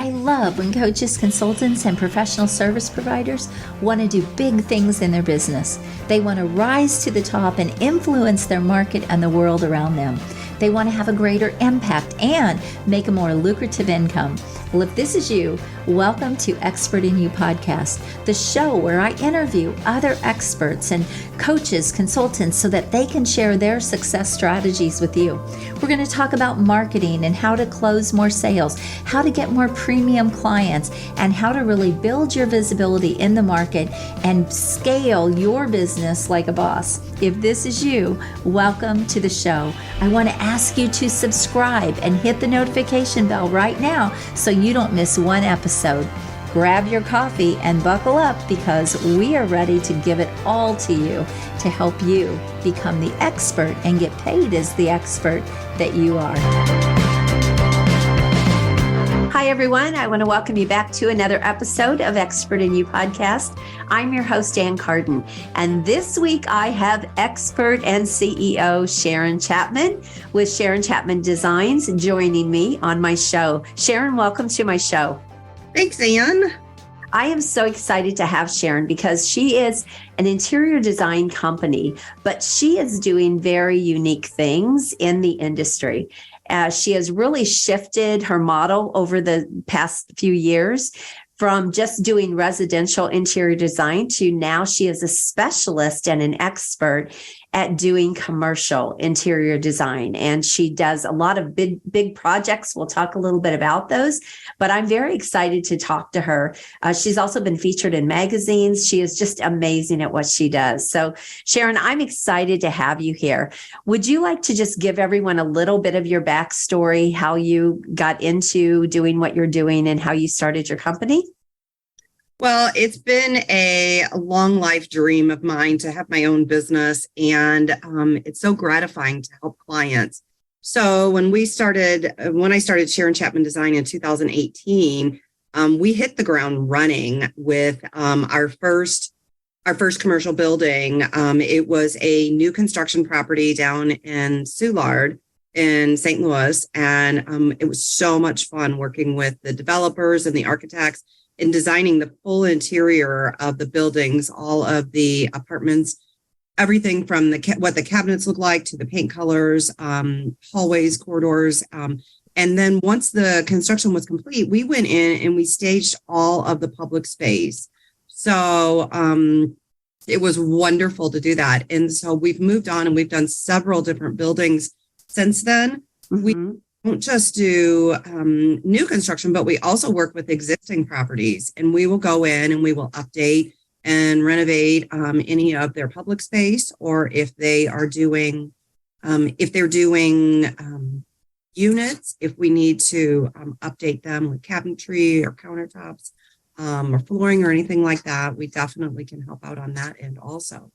I love when coaches, consultants, and professional service providers want to do big things in their business. They want to rise to the top and influence their market and the world around them. They want to have a greater impact and make a more lucrative income. Well, if this is you, welcome to Expert in You podcast, the show where I interview other experts and coaches, consultants, so that they can share their success strategies with you. We're going to talk about marketing and how to close more sales, how to get more premium clients, and how to really build your visibility in the market and scale your business like a boss. If this is you, welcome to the show. I want to ask you to subscribe and hit the notification bell right now so you don't miss one episode. Grab your coffee and buckle up because we are ready to give it all to you to help you become the expert and get paid as the expert that you are. Hi, everyone. I want to welcome you back to another episode of Expert in You podcast. I'm your host, Carden, and this week I have expert and CEO Sharon Chapman with Sharon Chapman Designs joining me on my show. Sharon, welcome to my show. Thanks, Ann. I am so excited to have Sharon because she is an interior design company, but she is doing very unique things in the industry. She has really shifted her model over the past few years from just doing residential interior design to now she is a specialist and an expert at doing commercial interior design. And she does a lot of big projects. We'll talk a little bit about those, but I'm very excited to talk to her. She's also been featured in magazines. She is just amazing at what she does. So Sharon, I'm excited to have you here. Would you like to just give everyone a little bit of your backstory, how you got into doing what you're doing and how you started your company? Well, it's been a long life dream of mine to have my own business, and it's so gratifying to help clients. So when I started Sharon Chapman Design in 2018, we hit the ground running with our first commercial building. It was a new construction property down in Soulard in St. Louis, and it was so much fun working with the developers and the architects in designing the full interior of the buildings, all of the apartments, everything from what the cabinets look like to the paint colors, hallways, corridors. And then once the construction was complete, we went in and we staged all of the public space. So it was wonderful to do that. And so we've moved on and we've done several different buildings since then. Mm-hmm. We don't just do new construction, but we also work with existing properties, and we will go in and we will update and renovate any of their public space, or if they are doing, units, if we need to update them with cabinetry or countertops or flooring or anything like that, we definitely can help out on that end also.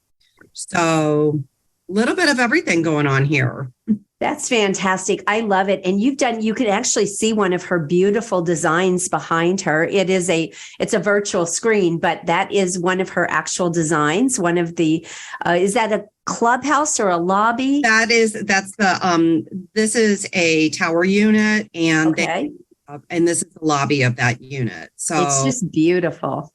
So a little bit of everything going on here. That's fantastic. I love it. And you can actually see one of her beautiful designs behind her. It's a virtual screen, but that is one of her actual designs. One of the, is that a clubhouse or a lobby? This is a tower unit, and okay. And this is the lobby of that unit. So it's just beautiful.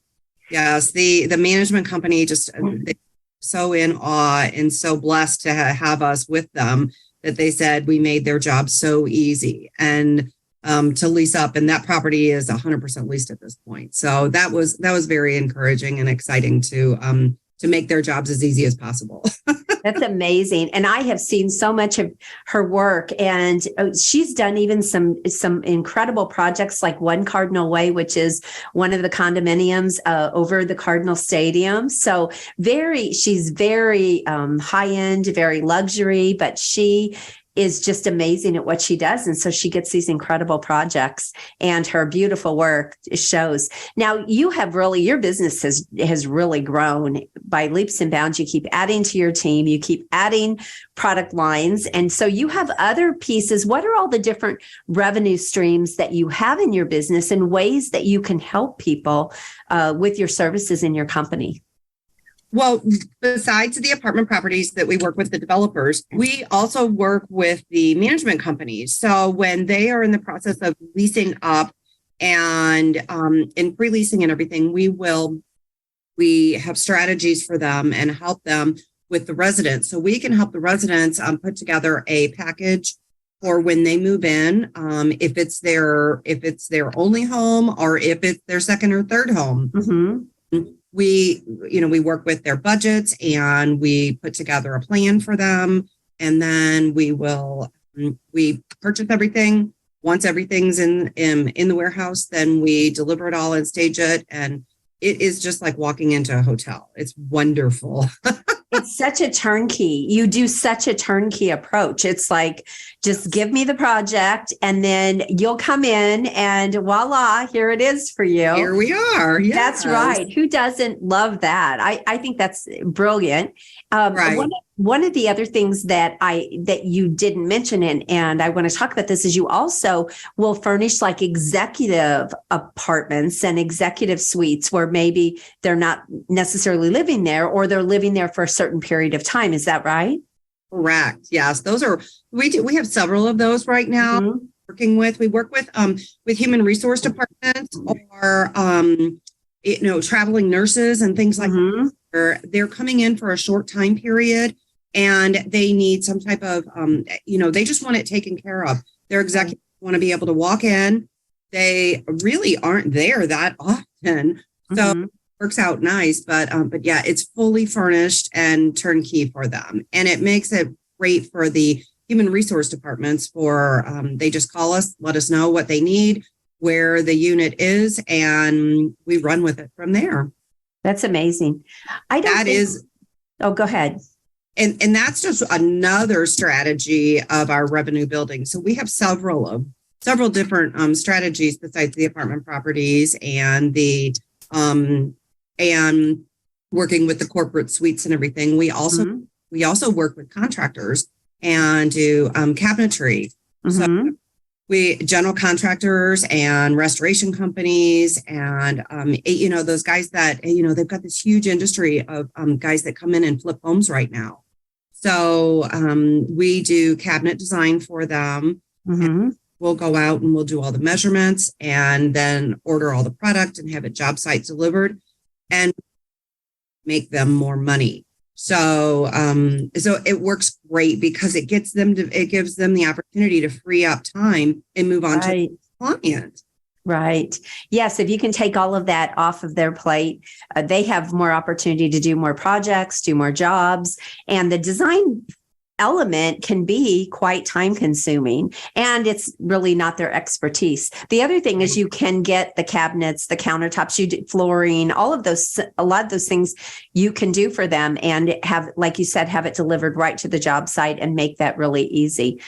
Yes. The management company they're so in awe and so blessed to have us with them, that they said we made their job so easy and to lease up. And that property is 100% leased at this point. So that was very encouraging and exciting to make their jobs as easy as possible. That's amazing. And I have seen so much of her work, and she's done even some incredible projects like One Cardinal Way, which is one of the condominiums over the Cardinal Stadium. So she's very high end, very luxury, but she is just amazing at what she does. And so she gets these incredible projects, and her beautiful work shows. Now your business has really grown by leaps and bounds. You keep adding to your team, you keep adding product lines. And so you have other pieces. What are all the different revenue streams that you have in your business and ways that you can help people with your services in your company? Well, besides the apartment properties that we work with the developers, we also work with the management companies. So when they are in the process of leasing up And in pre-leasing and everything, we have strategies for them and help them with the residents. So we can help the residents put together a package for when they move in, if it's their only home or if it's their second or third home. Mm-hmm. We work with their budgets and we put together a plan for them, and then we purchase everything. Once everything's in the warehouse, then we deliver it all and stage it, and it is just like walking into a hotel. It's wonderful. It's such a turnkey. You do such a turnkey approach. It's like, just give me the project and then you'll come in and voila, here it is for you. Here we are. Yes. That's right. Who doesn't love that? I think that's brilliant. Right. One of the other things that you didn't mention, and I want to talk about this, is you also will furnish like executive apartments and executive suites where maybe they're not necessarily living there or they're living there for a certain period of time. Is that right? Correct. Yes. We have several of those right now. Mm-hmm. We work with human resource departments or, traveling nurses and things like Mm-hmm. that. They're coming in for a short time period and they need some type of, they just want it taken care of. Their executives want to be able to walk in. They really aren't there that often. So Mm-hmm. it works out nice, but yeah, it's fully furnished and turnkey for them. And it makes it great for the human resource departments they just call us, let us know what they need, where the unit is, and we run with it from there. That's amazing. Oh, go ahead. And that's just another strategy of our revenue building. So we have several different strategies besides the apartment properties and and working with the corporate suites and everything. We also work with contractors and do cabinetry. Mm-hmm. So we general contractors and restoration companies and, those guys that, they've got this huge industry of guys that come in and flip homes right now. So we do cabinet design for them. Mm-hmm. We'll go out and we'll do all the measurements and then order all the product and have it job site delivered and make them more money. So it works great because it gives them the opportunity to free up time and move on to the client. Right. Yes. If you can take all of that off of their plate, they have more opportunity to do more projects, do more jobs, and the design element can be quite time consuming and it's really not their expertise. The other thing is you can get the cabinets, the countertops, flooring, a lot of those things you can do for them and have, like you said, have it delivered right to the job site and make that really easy.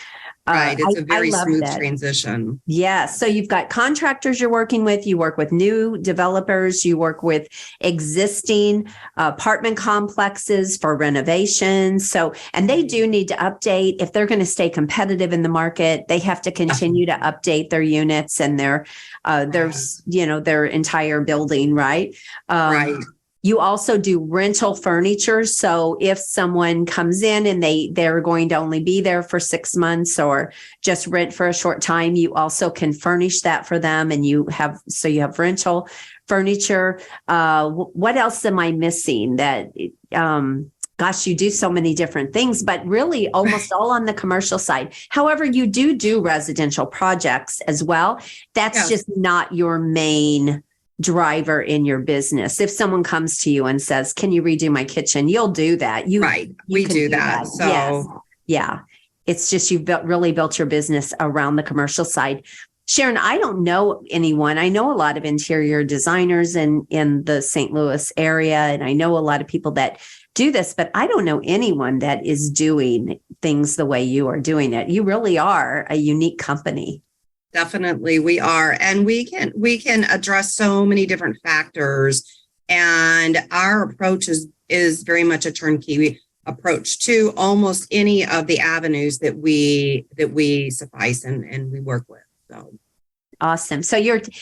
Right. It's a very smooth transition. Yes. So you've got contractors you're working with. You work with new developers. You work with existing apartment complexes for renovations. So, and they do need to update if they're going to stay competitive in the market. They have to continue to update their units and their entire building. Right. Right. You also do rental furniture. So if someone comes in and they're going to only be there for 6 months or just rent for a short time, you also can furnish that for them. And you have rental furniture. What else am I missing? Gosh, you do so many different things, but really almost all on the commercial side. However, you do residential projects as well. That's just not your main driver in your business. If someone comes to you and says, can you redo my kitchen? You'll do that. We do that. So yes. Yeah. It's just, you've really built your business around the commercial side. Sharon, I don't know anyone. I know a lot of interior designers in the St. Louis area, and I know a lot of people that do this, but I don't know anyone that is doing things the way you are doing it. You really are a unique company. Definitely we are. And we can address so many different factors. And our approach is very much a turnkey approach to almost any of the avenues that we suffice and we work with. So awesome. So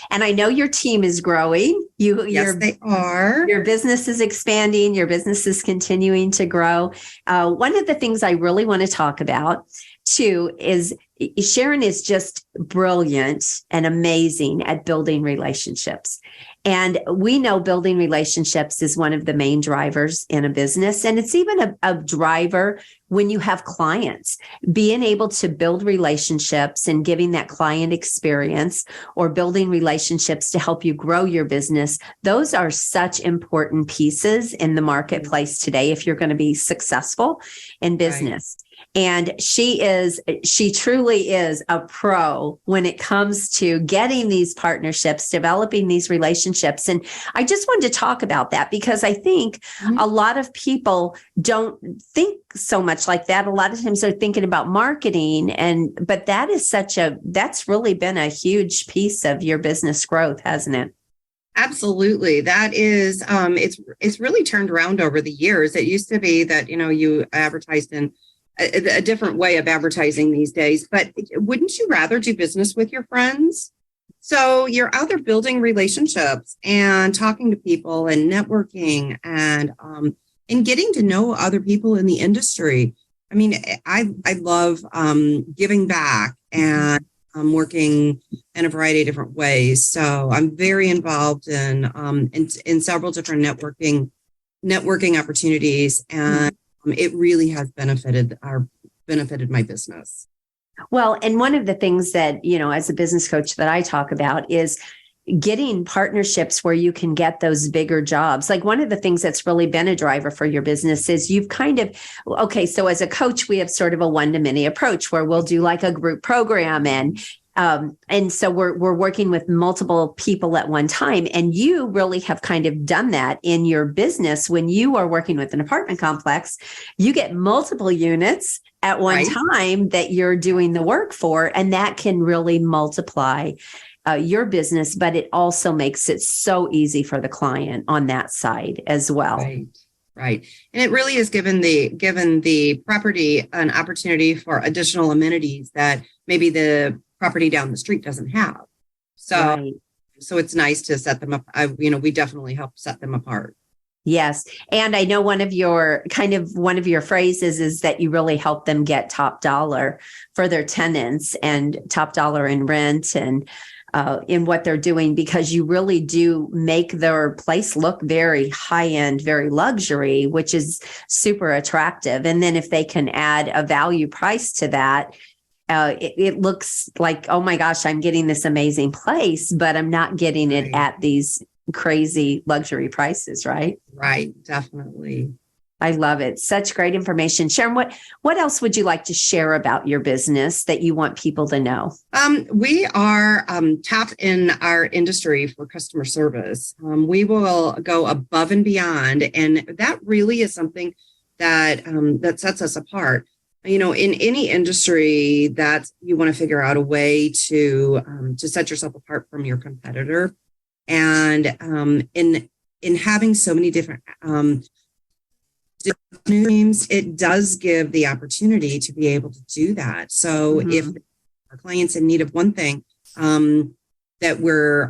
and I know your team is growing. Yes, they are. Your business is expanding. Your business is continuing to grow. One of the things I really want to talk about too is Sharon is just brilliant and amazing at building relationships. And we know building relationships is one of the main drivers in a business. And it's even a driver when you have clients. Being able to build relationships and giving that client experience, or building relationships to help you grow your business, those are such important pieces in the marketplace today if you're going to be successful in business. Right. And she truly is a pro when it comes to getting these partnerships, developing these relationships. And I just wanted to talk about that because I think a lot of people don't think so much like that. A lot of times they're thinking about marketing, but that's really been a huge piece of your business growth, hasn't it? Absolutely. That is, it's really turned around over the years. It used to be that, you advertised in a different way of advertising these days, but wouldn't you rather do business with your friends? So you're out there building relationships and talking to people and networking and getting to know other people in the industry. I mean, I love giving back and working in a variety of different ways. So I'm very involved in several different networking opportunities, and it really has benefited my business. Well, and one of the things that, as a business coach that I talk about is getting partnerships where you can get those bigger jobs. Like one of the things that's really been a driver for your business is you've so as a coach, we have sort of a one-to-many approach where we'll do like a group program and so we're working with multiple people at one time. And you really have kind of done that in your business. When you are working with an apartment complex, you get multiple units at one time that you're doing the work for, and that can really multiply your business, but it also makes it so easy for the client on that side as well. Right. And it really is given the property an opportunity for additional amenities that maybe the property down the street doesn't have. So it's nice to set them up. We definitely help set them apart. Yes. And I know one of your phrases is that you really help them get top dollar for their tenants and top dollar in rent and in what they're doing, because you really do make their place look very high end, very luxury, which is super attractive. And then if they can add a value price to that, it looks like, oh my gosh, I'm getting this amazing place, but I'm not getting it at these crazy luxury prices, right? Right. Definitely. I love it. Such great information. Sharon, what else would you like to share about your business that you want people to know? We are top in our industry for customer service. We will go above and beyond. And that really is something that sets us apart. In any industry, that you want to figure out a way to set yourself apart from your competitor. And in having so many different names, it does give the opportunity to be able to do that. So if our clients in need of one thing that we're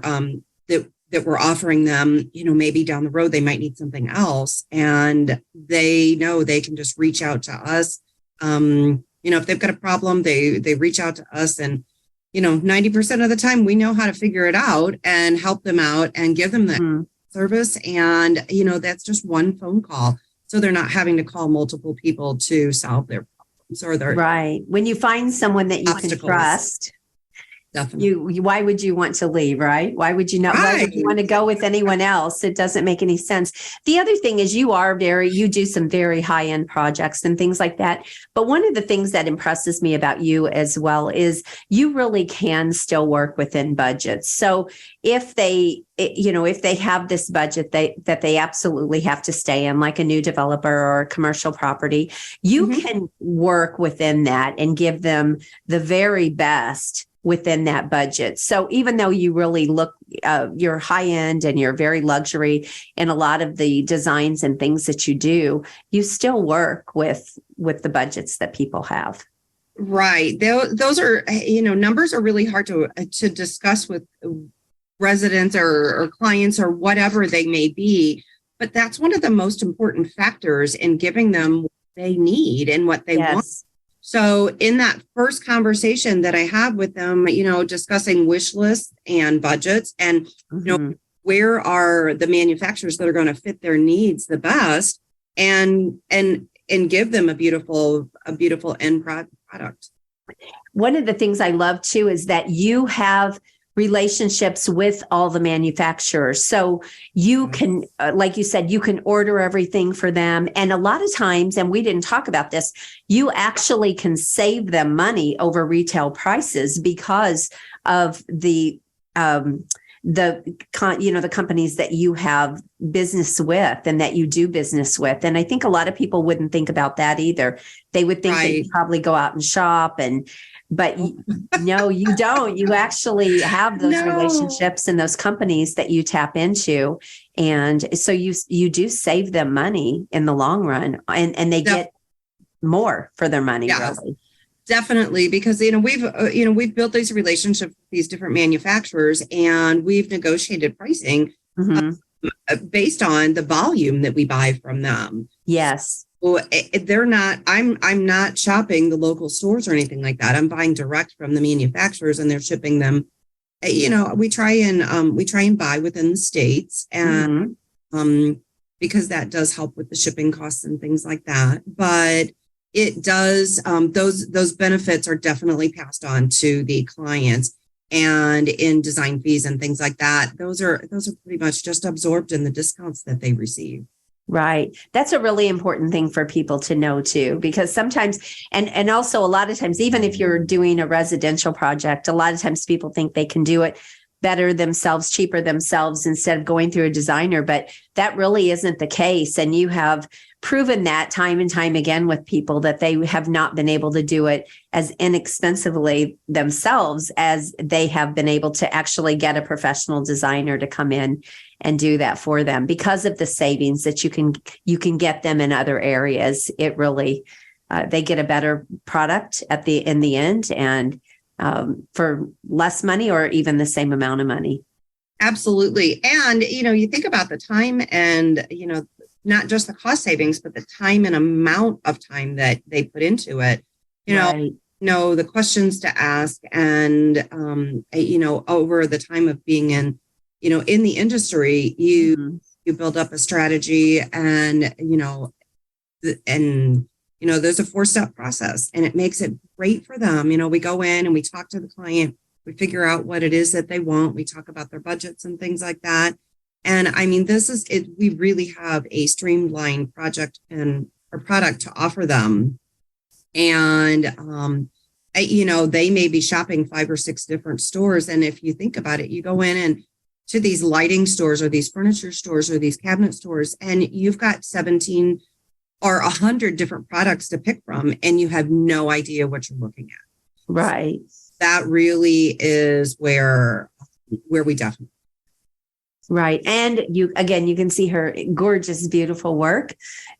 offering them, maybe down the road they might need something else, and they know they can just reach out to us. If they've got a problem, they reach out to us, and 90% of the time we know how to figure it out and help them out and give them that service. And that's just one phone call. So they're not having to call multiple people to solve their problems or their When you find someone that you obstacles. Can trust, definitely. Why would you want to leave, right? Why would you not? Why would you want to go with anyone else? It doesn't make any sense. The other thing is you do some very high-end projects and things like that. But one of the things that impresses me about you as well is you really can still work within budgets. So if they have this budget that they absolutely have to stay in, like a new developer or a commercial property, you can work within that and give them the very best within that budget. So even though you really look, you're high end and you're very luxury in a lot of the designs and things that you do, you still work with the budgets that people have. Right. Those are, numbers are really hard to discuss with residents or clients or whatever they may be. But that's one of the most important factors in giving them what they need and what they want. So in that first conversation that I have with them, discussing wish lists and budgets and, where are the manufacturers that are going to fit their needs the best and give them a beautiful end product. One of the things I love too is that you have relationships with all the manufacturers. So you can, like you said, you can order everything for them. And a lot of times, and we didn't talk about this, you actually can save them money over retail prices because of the companies that you have business with and that you do business with. And I think a lot of people wouldn't think about that either. They would think that you probably go out and shop but no, you don't. You actually have those relationships and those companies that you tap into. And so you do save them money in the long run and they get more for their money. Yes, really. Definitely. Because, we've built these relationships with these different manufacturers and we've negotiated pricing based on the volume that we buy from them. Yes. Well, I'm not shopping the local stores or anything like that. I'm buying direct from the manufacturers and they're shipping them. We try and buy within the states and, because that does help with the shipping costs and things like that. But it does, those benefits are definitely passed on to the clients, and in design fees and things like that. Those are pretty much just absorbed in the discounts that they receive. Right. That's a really important thing for people to know too, because sometimes, and also a lot of times, even if you're doing a residential project, a lot of times people think they can do it better themselves, cheaper themselves instead of going through a designer, but that really isn't the case. And you have proven that time and time again with people that they have not been able to do it as inexpensively themselves as they have been able to actually get a professional designer to come in and do that for them because of the savings that you can get them in other areas. It really, they get a better product in the end and for less money or even the same amount of money. Absolutely. And, you think about the time and, not just the cost savings, but the time and amount of time that they put into it, Right. The questions to ask and, over the time of being in the industry, you build up a strategy and, there's a 4-step process and it makes it great for them. We go in and we talk to the client, we figure out what it is that they want. We talk about their budgets and things like that. And I mean, this is it. We really have a streamlined project and or product to offer them. And, they may be shopping 5 or 6 different stores. And if you think about it, you go in and to these lighting stores or these furniture stores or these cabinet stores, and you've got 17 or 100 different products to pick from, and you have no idea what you're looking at. Right. So that really is where we definitely. Right. And you can see her gorgeous, beautiful work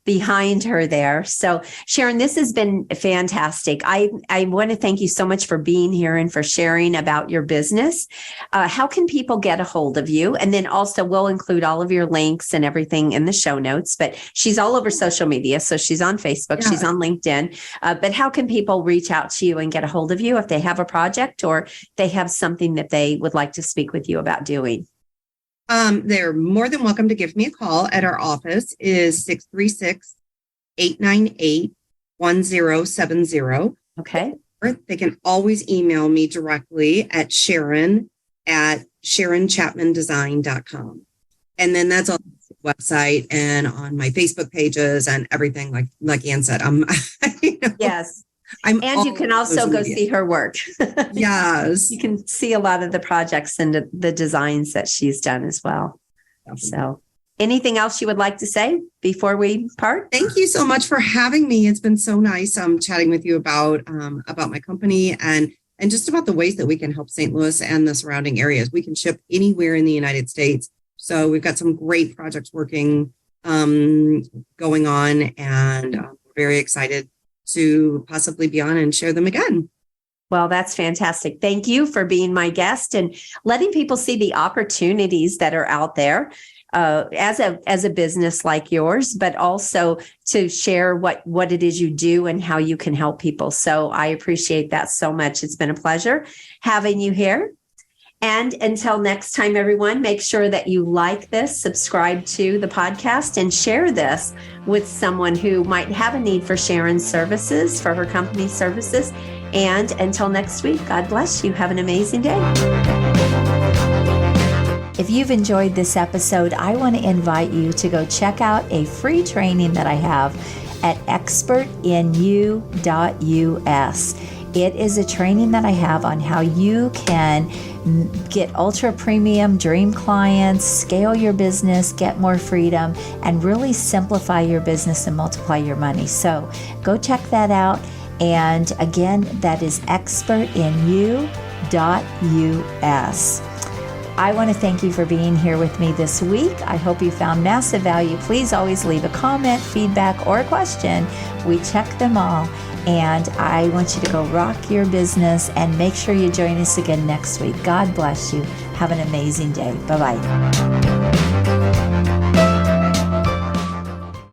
behind her there. So Sharon, this has been fantastic. I want to thank you so much for being here and for sharing about your business. How can people get a hold of you? And then also we'll include all of your links and everything in the show notes, but she's all over social media. So she's on Facebook, she's on LinkedIn, but how can people reach out to you and get a hold of you if they have a project or they have something that they would like to speak with you about doing? They're more than welcome to give me a call at our office is 636-898-1070. Okay. Or they can always email me directly at Sharon at SharonChapmanDesign.com. And then that's on the website and on my Facebook pages and everything like Ann said. Yes. And you can also go see her work. Yes. You can see a lot of the projects and the designs that she's done as well. Definitely. So anything else you would like to say before we part? Thank you so much for having me. It's been so nice chatting with you about my company and just about the ways that we can help St. Louis and the surrounding areas. We can ship anywhere in the United States. So we've got some great projects working, going on, and we're very excited to possibly be on and share them again. Well, that's fantastic. Thank you for being my guest and letting people see the opportunities that are out there. as a business like yours, but also to share what it is you do and how you can help people. So I appreciate that so much. It's been a pleasure having you here. And until next time, everyone, make sure that you like this, subscribe to the podcast, and share this with someone who might have a need for Sharon's services, for her company's services. And until next week, God bless you. Have an amazing day. If you've enjoyed this episode, I want to invite you to go check out a free training that I have at expertinu.us. It is a training that I have on how you can get ultra premium dream clients, scale your business, get more freedom, and really simplify your business and multiply your money. So go check that out. And again, that is expertinu.us. I want to thank you for being here with me this week. I hope you found massive value. Please always leave a comment, feedback, or a question. We check them all. And I want you to go rock your business and make sure you join us again next week. God bless you. Have an amazing day. Bye-bye.